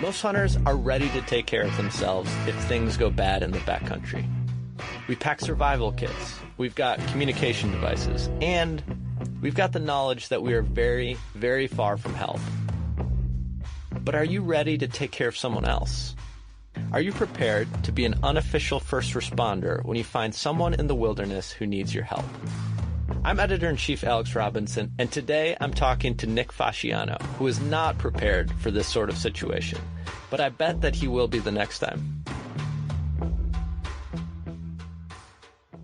Most hunters are ready to take care of themselves if things go bad in the backcountry. We pack survival kits, we've got communication devices, and we've got the knowledge that we are very, very far from help. But are you ready to take care of someone else? Are you prepared to be an unofficial first responder when you find someone in the wilderness who needs your help? I'm Editor-in-Chief Alex Robinson, and today I'm talking to Nick Fasciano, who is not prepared for this sort of situation, but I bet that he will be the next time.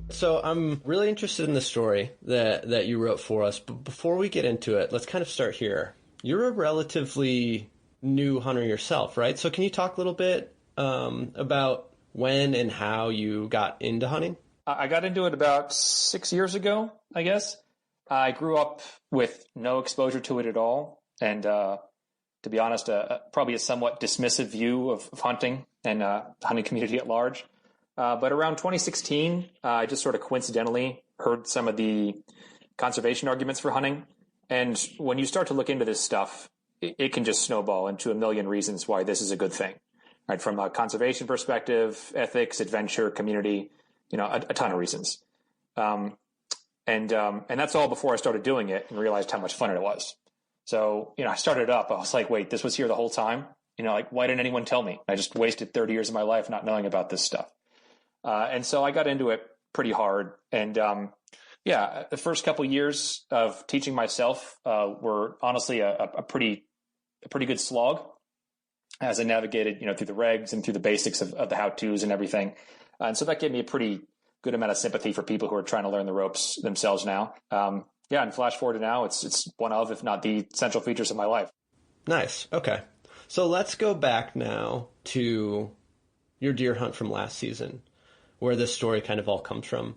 So I'm really interested in the story that you wrote for us, but before we get into it, let's kind of start here. You're a relatively new hunter yourself, right? So can you talk a little bit about when and how you got into hunting? I got into it about 6 years ago, I guess. I grew up with no exposure to it at all. And to be honest, probably a somewhat dismissive view of hunting and hunting community at large. But around 2016, I just sort of coincidentally heard some of the conservation arguments for hunting. And when you start to look into this stuff, it can just snowball into a million reasons why this is a good thing, right? From a conservation perspective, ethics, adventure, community, a ton of reasons. And that's all before I started doing it and realized how much fun it was. So, I started up, I was like, wait, this was here the whole time? Why didn't anyone tell me? I just wasted 30 years of my life not knowing about this stuff. And so I got into it pretty hard. And, the first couple years of teaching myself, were honestly a pretty good slog as I navigated, through the regs and through the basics of the how-tos and everything. And so that gave me a pretty good amount of sympathy for people who are trying to learn the ropes themselves now. And flash forward to now, it's one of, if not the central features of my life. Nice. Okay. So let's go back now to your deer hunt from last season, where this story kind of all comes from.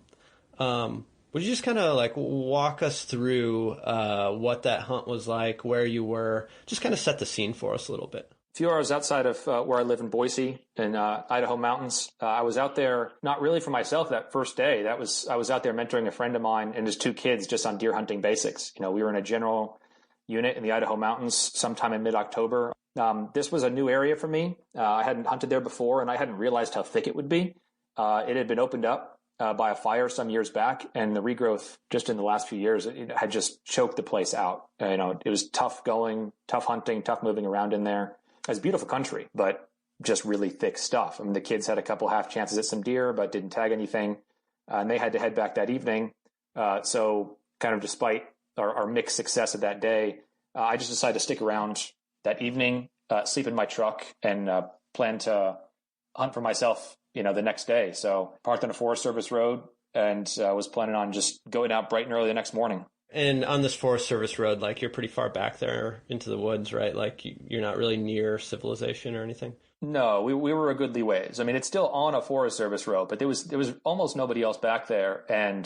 Would you just kind of walk us through what that hunt was like, where you were, just kind of set the scene for us a little bit? A few hours outside of where I live in Boise in Idaho mountains. I was out there, not really for myself that first day. I was out there mentoring a friend of mine and his two kids just on deer hunting basics. We were in a general unit in the Idaho mountains sometime in mid-October. This was a new area for me. I hadn't hunted there before and I hadn't realized how thick it would be. It had been opened up by a fire some years back, and the regrowth just in the last few years, it had just choked the place out. It was tough going, tough hunting, tough moving around in there. It's beautiful country, but just really thick stuff. I mean, the kids had a couple half chances at some deer, but didn't tag anything. And they had to head back that evening. So kind of despite our mixed success of that day, I just decided to stick around that evening, sleep in my truck, and plan to hunt for myself, the next day. So parked on a Forest Service road and was planning on just going out bright and early the next morning. And on this Forest Service road, you're pretty far back there into the woods, right? You're not really near civilization or anything? No, we were a goodly ways. I mean, it's still on a Forest Service road, but there was almost nobody else back there, and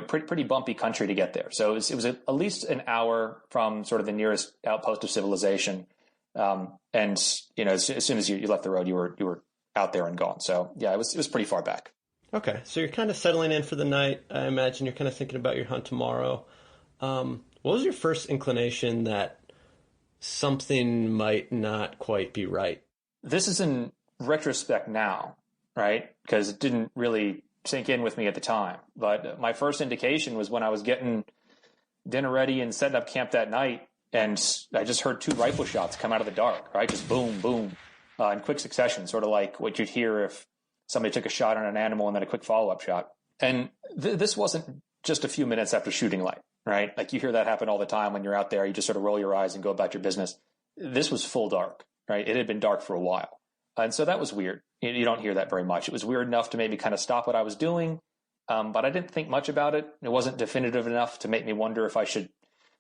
pretty bumpy country to get there. So it was at least an hour from sort of the nearest outpost of civilization. And as soon as you left the road, you were out there and gone. So yeah, it was pretty far back. Okay, so you're kind of settling in for the night. I imagine you're kind of thinking about your hunt tomorrow. What was your first inclination that something might not quite be right? This is in retrospect now, right? Because it didn't really sink in with me at the time. But my first indication was when I was getting dinner ready and setting up camp that night, and I just heard two rifle shots come out of the dark, right? Just boom, boom, in quick succession, sort of like what you'd hear if somebody took a shot on an animal and then a quick follow-up shot. And this wasn't just a few minutes after shooting light, right? You hear that happen all the time when you're out there. You just sort of roll your eyes and go about your business. This was full dark, right? It had been dark for a while. And so that was weird. You don't hear that very much. It was weird enough to maybe kind of stop what I was doing, but I didn't think much about it. It wasn't definitive enough to make me wonder if I should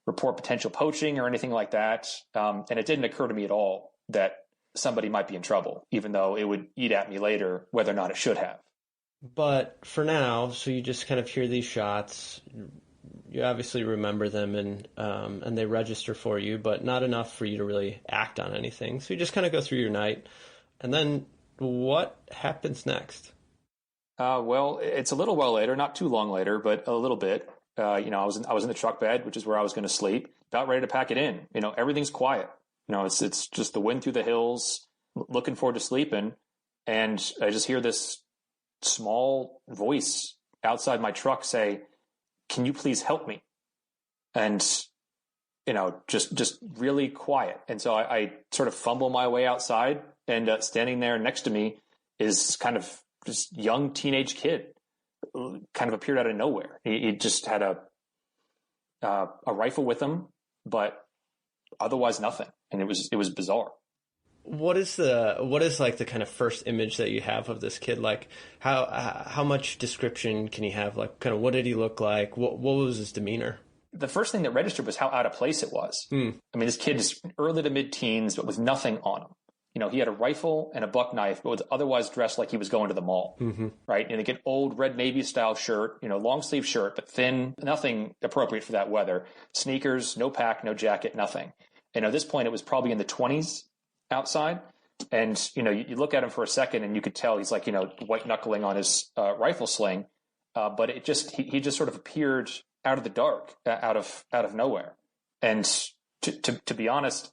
report potential poaching or anything like that. And it didn't occur to me at all that somebody might be in trouble, even though it would eat at me later, whether or not it should have. But for now, so you just kind of hear these shots, you obviously remember them and they register for you, but not enough for you to really act on anything. So you just kind of go through your night. And then what happens next? Well, it's a little while later, not too long later, but a little bit. I was in the truck bed, which is where I was going to sleep, about ready to pack it in. Everything's quiet. It's just the wind through the hills, looking forward to sleeping. And I just hear this small voice outside my truck say, "Can you please help me?" And, just really quiet. And so I sort of fumble my way outside, and standing there next to me is kind of this young teenage kid, kind of appeared out of nowhere. He just had a rifle with him, but otherwise nothing. And it was bizarre. What is like the kind of first image that you have of this kid? Like how much description can you have? Like kind of what did he look like? What was his demeanor? The first thing that registered was how out of place it was. I mean, this kid is early to mid-teens, but with nothing on him. He had a rifle and a buck knife, but was otherwise dressed like he was going to the mall, right? And like an old red Navy style shirt, long sleeve shirt, but thin, nothing appropriate for that weather. Sneakers, no pack, no jacket, nothing. And at this point, it was probably in the 20s outside. And, you look at him for a second and you could tell he's like, white knuckling on his rifle sling. But he just sort of appeared out of the dark, out of nowhere. And to be honest,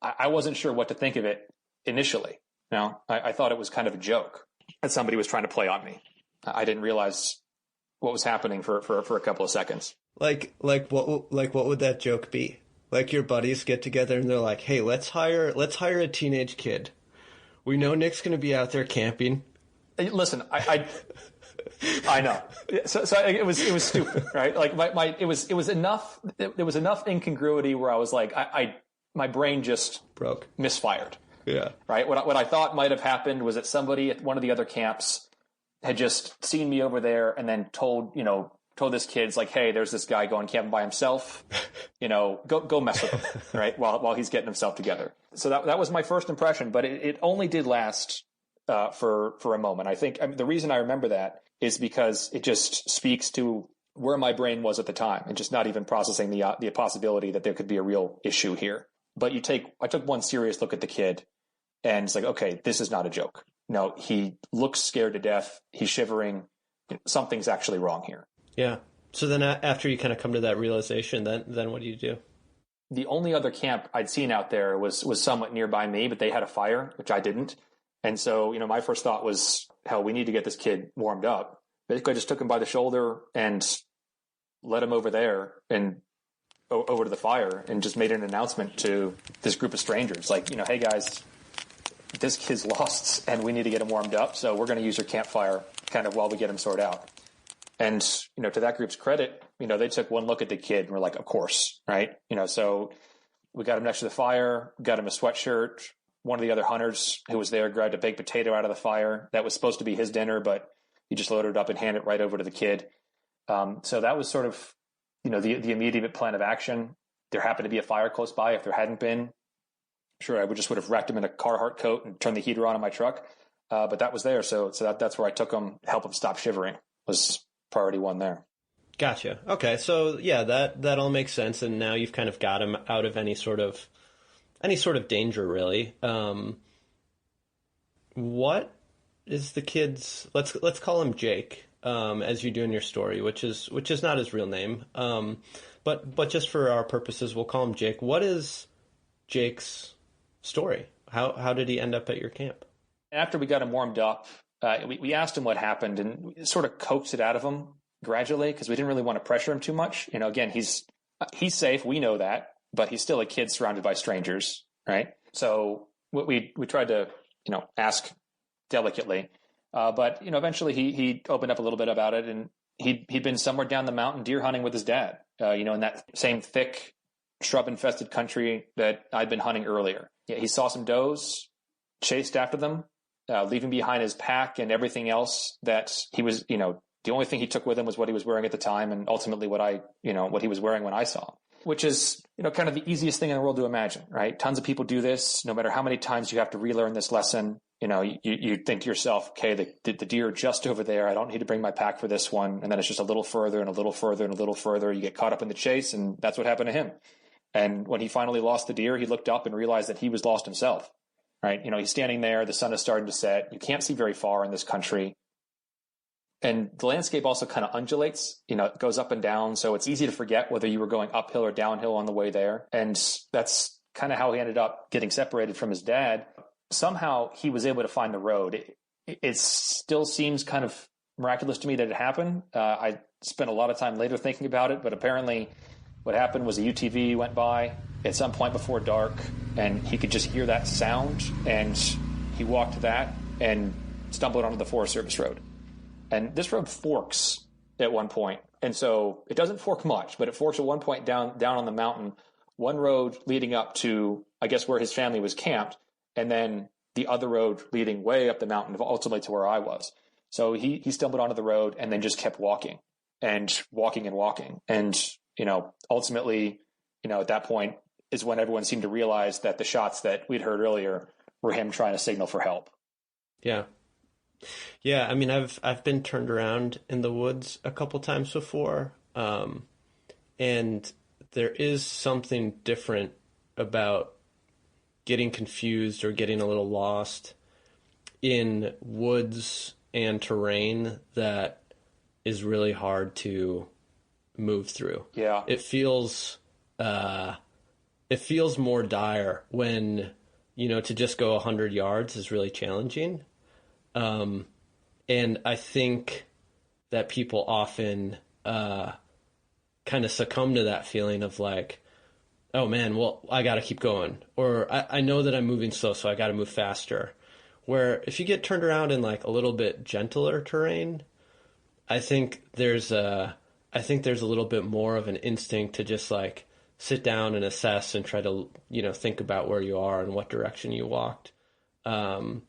I wasn't sure what to think of it initially. I thought it was kind of a joke that somebody was trying to play on me. I didn't realize what was happening for a couple of seconds. Like what would that joke be? Like your buddies get together and they're like, "Hey, let's hire a teenage kid. We know Nick's going to be out there camping." Listen, I know. So it was stupid, right? Like it was enough. There was enough incongruity where I was like, my brain just broke, misfired. Yeah. Right. What I thought might have happened was that somebody at one of the other camps had just seen me over there and then told this kid's like, "Hey, there's this guy going camping by himself. Go mess with him," right? While he's getting himself together. So that was my first impression, but it only did last for a moment. I think the reason I remember that is because it just speaks to where my brain was at the time and just not even processing the possibility that there could be a real issue here. But I took one serious look at the kid and it's like, okay, this is not a joke. No, he looks scared to death. He's shivering. Something's actually wrong here. Yeah. So then after you kind of come to that realization, then what do you do? The only other camp I'd seen out there was somewhat nearby me, but they had a fire, which I didn't. And so, my first thought was, hell, we need to get this kid warmed up. Basically, I just took him by the shoulder and led him over there and over to the fire and just made an announcement to this group of strangers. Like, hey guys, this kid's lost and we need to get him warmed up. So we're going to use your campfire kind of while we get him sorted out. And, to that group's credit, they took one look at the kid and were like, of course, right? So we got him next to the fire, got him a sweatshirt. One of the other hunters who was there grabbed a baked potato out of the fire. That was supposed to be his dinner, but he just loaded it up and handed it right over to the kid. So that was sort of, the immediate plan of action. There happened to be a fire close by. If there hadn't been, sure, I would have wrapped him in a Carhartt coat and turned the heater on in my truck. But that was there. So that's where I took him, help him stop shivering was priority one there. Gotcha. Okay. So yeah, that all makes sense. And now you've kind of got him out of any sort of danger, really. What is the kid's, let's call him Jake, as you do in your story, which is not his real name. But just for our purposes, we'll call him Jake. What is Jake's story? How did he end up at your camp? After we got him warmed up, we asked him what happened and we sort of coaxed it out of him gradually because we didn't really want to pressure him too much. Again, he's safe. We know that, but he's still a kid surrounded by strangers, right? So we tried to, ask delicately, but eventually he opened up a little bit about it, and he'd been somewhere down the mountain deer hunting with his dad, in that same thick shrub infested country that I'd been hunting earlier. Yeah, he saw some does, chased after them, leaving behind his pack and everything else that he was, the only thing he took with him was what he was wearing at the time, and ultimately what he was wearing when I saw him. Which is, kind of the easiest thing in the world to imagine, right? Tons of people do this. No matter how many times you have to relearn this lesson, you think to yourself, okay, the deer are just over there. I don't need to bring my pack for this one. And then it's just a little further and a little further and a little further. You get caught up in the chase, and that's what happened to him. And when he finally lost the deer, he looked up and realized that he was lost himself, right? He's standing there. The sun is starting to set. You can't see very far in this country. And the landscape also kind of undulates, it goes up and down. So it's easy to forget whether you were going uphill or downhill on the way there. And that's kind of how he ended up getting separated from his dad. Somehow he was able to find the road. It still seems kind of miraculous to me that it happened. I spent a lot of time later thinking about it, but apparently what happened was a UTV went by at some point before dark, and he could just hear that sound, and he walked that and stumbled onto the Forest Service road. And this road forks at one point, and so it doesn't fork much, but it forks at one point down on the mountain, one road leading up to, I guess, where his family was camped, and then the other road leading way up the mountain, ultimately to where I was. So he stumbled onto the road and then just kept walking and walking and walking. And, ultimately, at that point is when everyone seemed to realize that the shots that we'd heard earlier were him trying to signal for help. Yeah. Yeah. I mean, I've been turned around in the woods a couple times before. And there is something different about getting confused or getting a little lost in woods and terrain that is really hard to move through. Yeah. It feels more dire when, to just go 100 yards is really challenging. And I think that people often kind of succumb to that feeling of like, oh man, well, I got to keep going. Or I know that I'm moving slow, so I got to move faster. Where if you get turned around in like a little bit gentler terrain, I think there's a little bit more of an instinct to just like sit down and assess and try to, think about where you are and what direction you walked. But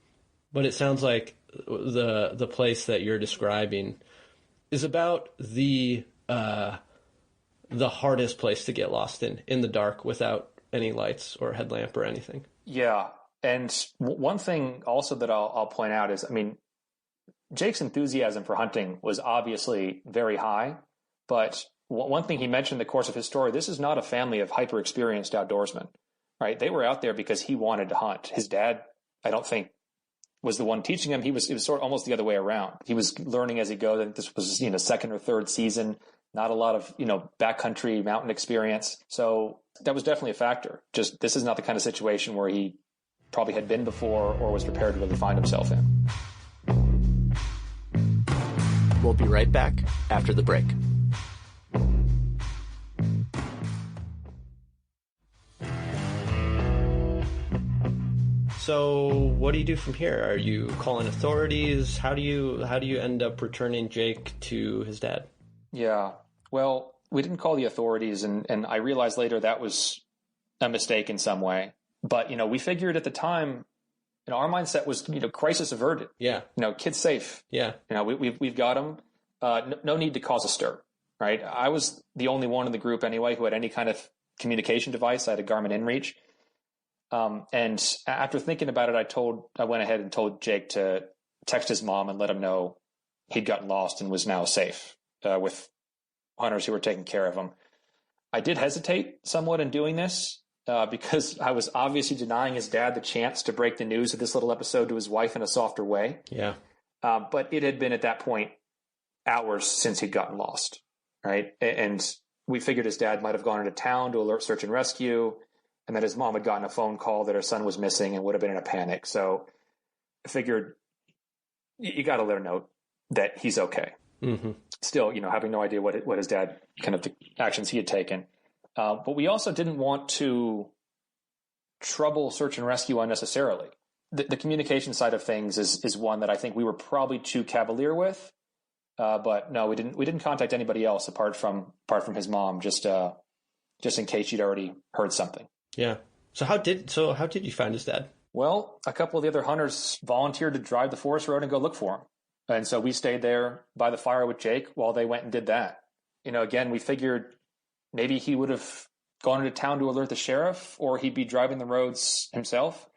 it sounds like the place that you're describing is about the hardest place to get lost in the dark without any lights or headlamp or anything. Yeah. And one thing also that I'll point out is, I mean, Jake's enthusiasm for hunting was obviously very high, but one thing he mentioned in the course of his story, this is not a family of hyper-experienced outdoorsmen, right? They were out there because he wanted to hunt. His dad, I don't think, was the one teaching him. It was sort of almost the other way around. He was learning as he goes. I think this was, second or third season, not a lot of, backcountry mountain experience. So that was definitely a factor. Just this is not the kind of situation where he probably had been before or was prepared to really find himself in. We'll be right back after the break. So what do you do from here? Are you calling authorities? How do you end up returning Jake to his dad? Yeah, well, we didn't call the authorities, and I realized later that was a mistake in some way. But, we figured at the time, our mindset was, crisis averted. Yeah. Kid's safe. Yeah. We've got him. No need to cause a stir, right? I was the only one in the group anyway who had any kind of communication device. I had a Garmin InReach. And after thinking about it, I went ahead and told Jake to text his mom and let him know he'd gotten lost and was now safe, with hunters who were taking care of him. I did hesitate somewhat in doing this, because I was obviously denying his dad the chance to break the news of this little episode to his wife in a softer way. Yeah. But it had been at that point hours since he'd gotten lost, right? And we figured his dad might have gone into town to alert search and rescue, and that his mom had gotten a phone call that her son was missing and would have been in a panic. So I figured you got to let her know that he's okay. Mm-hmm. Still, having no idea what his dad kind of the actions he had taken. But we also didn't want to trouble search and rescue unnecessarily. The communication side of things is one that I think we were probably too cavalier with. But no, we didn't contact anybody else apart from his mom, just in case she'd already heard something. Yeah. So how did you find his dad? Well, a couple of the other hunters volunteered to drive the forest road and go look for him. And so we stayed there by the fire with Jake while they went and did that. Again, we figured maybe he would have gone into town to alert the sheriff, or he'd be driving the roads himself.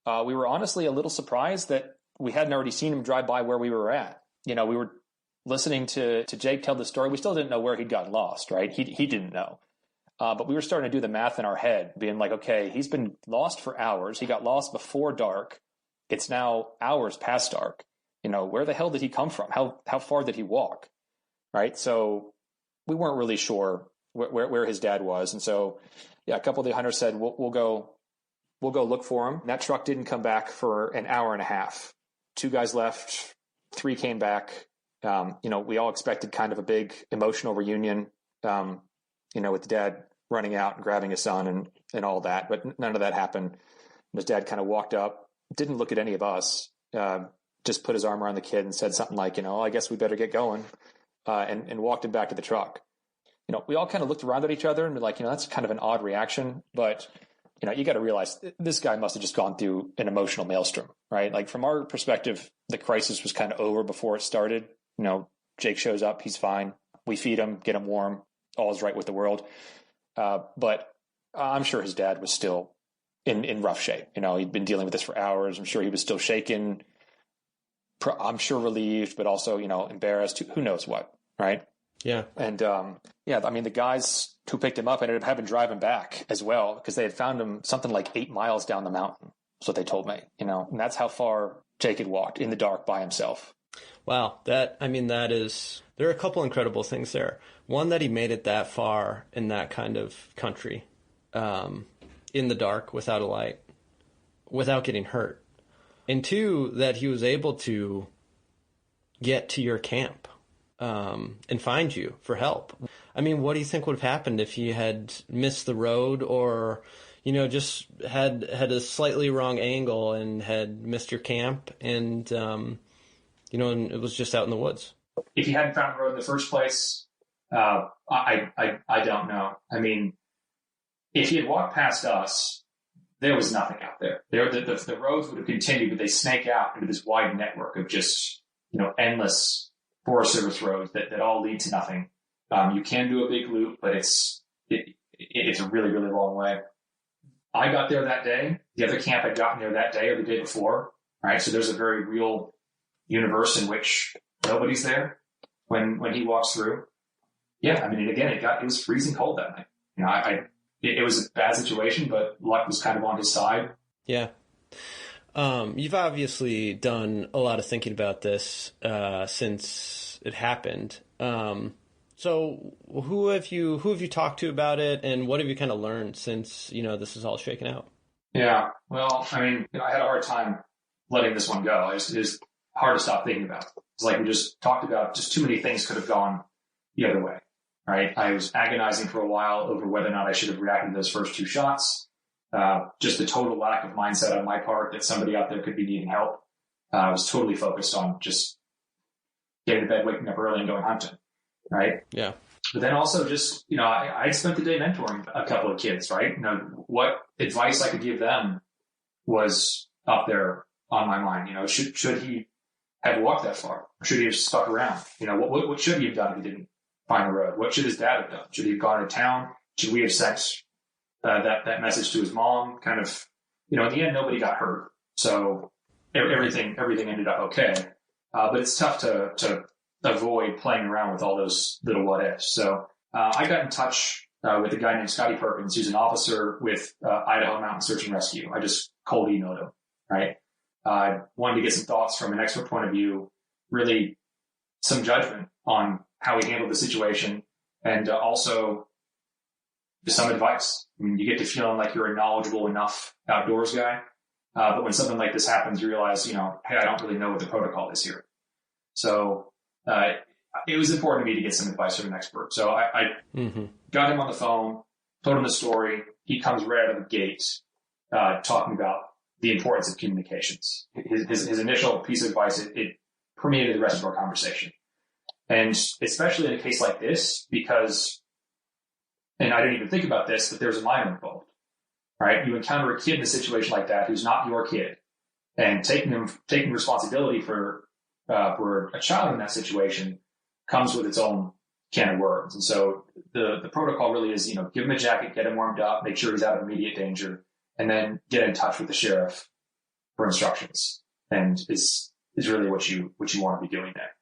We were honestly a little surprised that we hadn't already seen him drive by where we were at. We were listening to Jake tell the story. We still didn't know where he'd gotten lost, right? He didn't know. But we were starting to do the math in our head, being like, okay, he's been lost for hours. He got lost before dark. It's now hours past dark. Where the hell did he come from? How far did he walk? Right? So we weren't really sure where his dad was. And so Yeah, a couple of the hunters said, we'll go look for him. And that truck didn't come back for an hour and a half. 2 guys left, 3 came back. We all expected kind of a big emotional reunion, with the dad running out and grabbing his son and all that, but none of that happened. His dad kind of walked up, didn't look at any of us, just put his arm around the kid and said something like, I guess we better get going, and walked him back to the truck. We all kind of looked around at each other and were like, that's kind of an odd reaction, but you got to realize this guy must have just gone through an emotional maelstrom, right? Like from our perspective, the crisis was kind of over before it started. Jake shows up, he's fine. We feed him, get him warm. All's right with the world. But I'm sure his dad was still in rough shape. He'd been dealing with this for hours. I'm sure he was still shaken. I'm sure relieved, but also, embarrassed. Who knows what, right? Yeah. And, the guys who picked him up ended up having to drive him back as well because they had found him something like 8 miles down the mountain. That's what they told me, and that's how far Jake had walked in the dark by himself. Wow. There are a couple incredible things there. One, that he made it that far in that kind of country, in the dark, without a light, without getting hurt. And 2, that he was able to get to your camp, and find you for help. What do you think would have happened if he had missed the road or, just had a slightly wrong angle and had missed your camp and, and it was just out in the woods? If he hadn't found the road in the first place, I don't know. If he had walked past us, there was nothing out there. The roads would have continued, but they snake out into this wide network of just, endless Forest Service roads that all lead to nothing. You can do a big loop, but it's a really, really long way. I got there that day. The other camp had gotten there that day or the day before. Right. So there's a very real universe in which nobody's there when he walks through. Yeah. Again, it was freezing cold that night. It was a bad situation, but luck was kind of on his side. Yeah. You've obviously done a lot of thinking about this since it happened. So who have you talked to about it, and what have you kind of learned since this is all shaken out? Yeah, well, I had a hard time letting this one go. It was hard to stop thinking about. It's like we just talked about. Just too many things could have gone the other way, right? I was agonizing for a while over whether or not I should have reacted to those first 2 shots. Just the total lack of mindset on my part that somebody out there could be needing help. I was totally focused on just getting to bed, waking up early and going hunting. Right. Yeah. But then also just, I spent the day mentoring a couple of kids, right? What advice I could give them was up there on my mind. Should he have walked that far? Or should he have stuck around? What should he have done if he didn't find the road? What should his dad have done? Should he have gone to town? Should we have sent that message to his mom? Kind of, in the end, nobody got hurt. So everything ended up okay. But it's tough to avoid playing around with all those little what ifs. So I got in touch with a guy named Scotty Perkins, who's an officer with Idaho Mountain Search and Rescue. I just cold emailed him, right? I wanted to get some thoughts from an expert point of view, really some judgment on how he handled the situation, and also some advice. You get to feeling like you're a knowledgeable enough outdoors guy. But when something like this happens, you realize, hey, I don't really know what the protocol is here. So it was important to me to get some advice from an expert. So I got him on the phone, told him the story. He comes right out of the gate talking about the importance of communications. His initial piece of advice, it permeated the rest of our conversation. And especially in a case like this, because, and I didn't even think about this, but there's a minor involved, right? You encounter a kid in a situation like that who's not your kid, and taking responsibility for a child in that situation comes with its own can of worms. And so the protocol really is, give him a jacket, get him warmed up, make sure he's out of immediate danger, and then get in touch with the sheriff for instructions. And is really what you want to be doing there.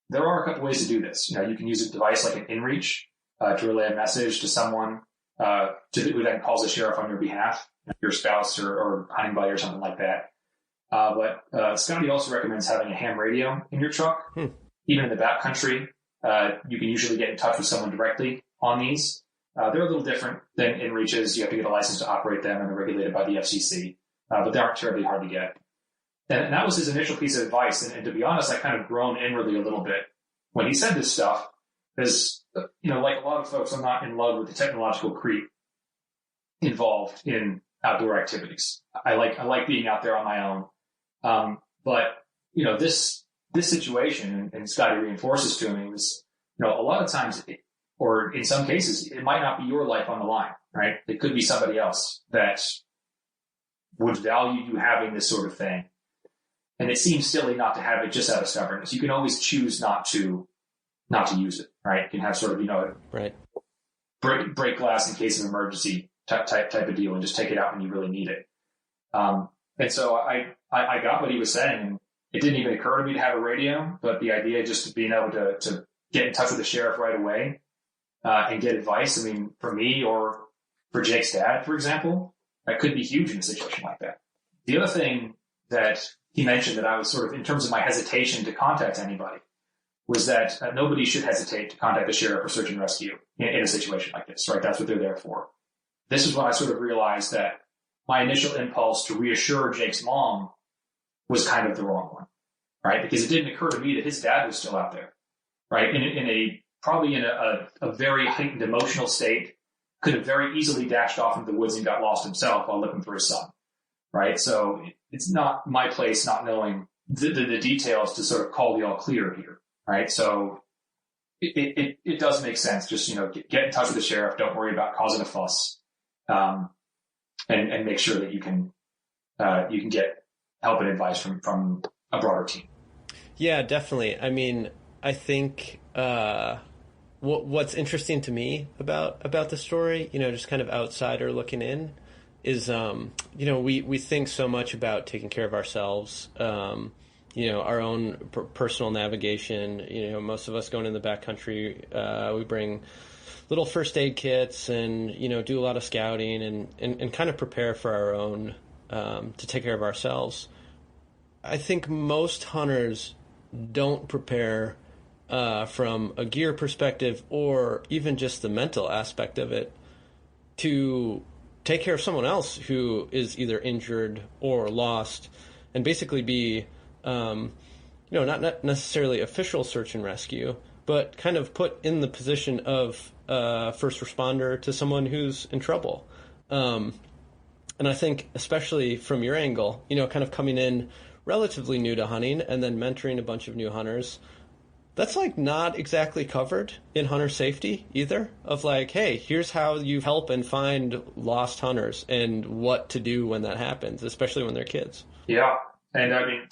There are a couple ways to do this. You can use a device like an inReach to relay a message to someone who then calls the sheriff on your behalf, your spouse or hunting buddy or something like that. But Scotty also recommends having a ham radio in your truck. Even in the backcountry, you can usually get in touch with someone directly on these. They're a little different than inReaches. You have to get a license to operate them, and they're regulated by the FCC, but they aren't terribly hard to get. And that was his initial piece of advice. And to be honest, I kind of groaned inwardly a little bit when he said this stuff, because, like a lot of folks, I'm not in love with the technological creep involved in outdoor activities. I like being out there on my own. But this situation, and Scotty reinforces to me, was, a lot of times, or in some cases, it might not be your life on the line, right? It could be somebody else that would value you having this sort of thing. And it seems silly not to have it just out of stubbornness. You can always choose not to use it, right? You can have sort of, right, break glass in case of emergency type of deal, and just take it out when you really need it. And so I got what he was saying, and it didn't even occur to me to have a radio, but the idea just of being able to get in touch with the sheriff right away, and get advice. I mean, for me or for Jake's dad, for example, that could be huge in a situation like that. The other thing that he mentioned that I was sort of, in terms of my hesitation to contact anybody, was that nobody should hesitate to contact the sheriff or search and rescue in a situation like this, right? That's what they're there for. This is when I sort of realized that my initial impulse to reassure Jake's mom was kind of the wrong one, right? Because it didn't occur to me that his dad was still out there, right? Probably in a very heightened emotional state, could have very easily dashed off into the woods and got lost himself while looking for his son, right? So it's not my place, not knowing the details, to sort of call the all clear here, right? So it does make sense. Just, get in touch with the sheriff. Don't worry about causing a fuss, and make sure that you can get help and advice from a broader team. Yeah, definitely. I mean, I think what's interesting to me about the story, just kind of outsider looking in, is we think so much about taking care of ourselves, our own personal navigation. Most of us going in the backcountry, we bring little first aid kits and do a lot of scouting and kind of prepare for our own, to take care of ourselves. I think most hunters don't prepare from a gear perspective, or even just the mental aspect of it, to take care of someone else who is either injured or lost, and basically be, not necessarily official search and rescue, but kind of put in the position of first responder to someone who's in trouble. And I think, especially from your angle, kind of coming in relatively new to hunting and then mentoring a bunch of new hunters, that's not exactly covered in hunter safety either, of hey, here's how you help and find lost hunters and what to do when that happens, especially when they're kids. Yeah. And I mean,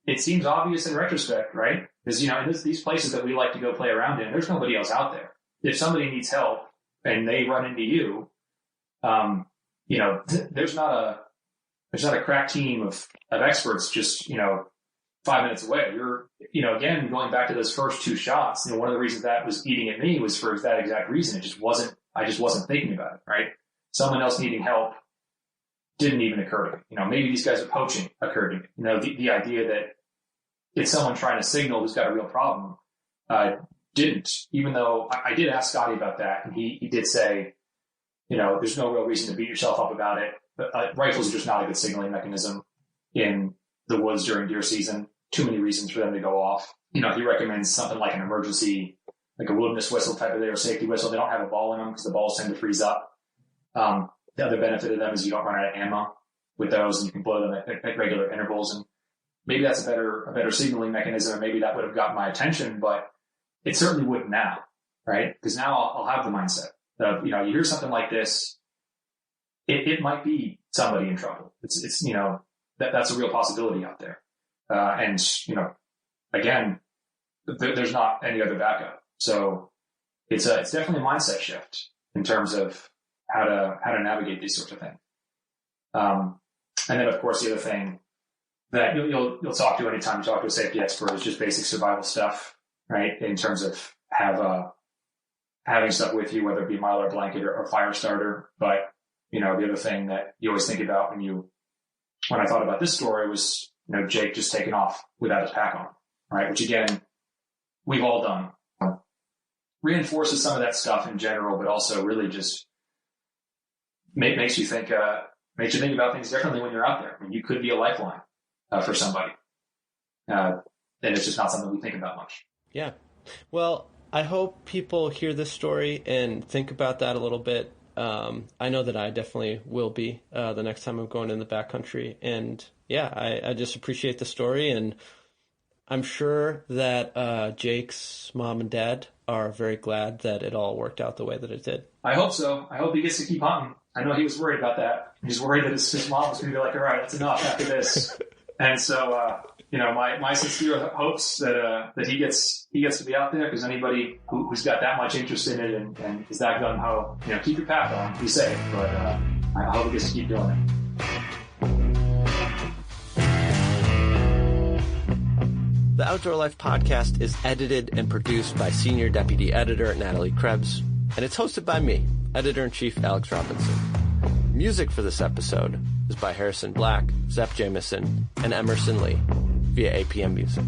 it seems obvious in retrospect, right? Because, in these places that we like to go play around in, there's nobody else out there. If somebody needs help and they run into you, there's not a crack team of experts just, 5 minutes away. You're, again, going back to those first two shots, one of the reasons that was eating at me was for that exact reason. I just wasn't thinking about it, right? Someone else needing help didn't even occur to me. Maybe these guys are poaching occurred to me. The idea that it's someone trying to signal who's got a real problem, didn't, even though I did ask Scotty about that. And he did say, there's no real reason to beat yourself up about it. But rifles are just not a good signaling mechanism in the woods during deer season. Too many reasons for them to go off. He recommends something like an emergency, like a wilderness whistle type of thing, or safety whistle. They don't have a ball in them because the balls tend to freeze up. The other benefit of them is you don't run out of ammo with those, and you can blow them at regular intervals. And maybe that's a better signaling mechanism, and maybe that would have gotten my attention, but it certainly wouldn't now, right? Because now I'll have the mindset of, you hear something like this, it might be somebody in trouble. It's that's a real possibility out there. And, again, there's not any other backup. So it's definitely a mindset shift in terms of how to navigate these sorts of things. And then, of course, the other thing that you'll talk to anytime you talk to a safety expert is just basic survival stuff, right? In terms of having stuff with you, whether it be Mylar blanket or fire starter. But, the other thing that you always think about when I thought about this story was, Jake just taking off without his pack on, right? Which again, we've all done. reinforces some of that stuff in general, but also really just makes you think about things differently when you're out there. I mean, you could be a lifeline for somebody. And it's just not something we think about much. Yeah. Well, I hope people hear this story and think about that a little bit. I know that I definitely will be the next time I'm going in the backcountry. And yeah, I just appreciate the story. And I'm sure that Jake's mom and dad are very glad that it all worked out the way that it did. I hope so. I hope he gets to keep hunting. I know he was worried about that. He was worried that his mom was going to be like, all right, that's enough after this. And so, my sincere hopes that he gets to be out there, because anybody who's got that much interest in it and is that gung-ho, keep your path on, be safe. But I hope he gets to keep doing it. The Outdoor Life podcast is edited and produced by Senior Deputy Editor Natalie Krebs, and it's hosted by me, Editor-in-Chief Alex Robinson. Music for this episode is by Harrison Black, Zep Jamison, and Emerson Lee via APM Music.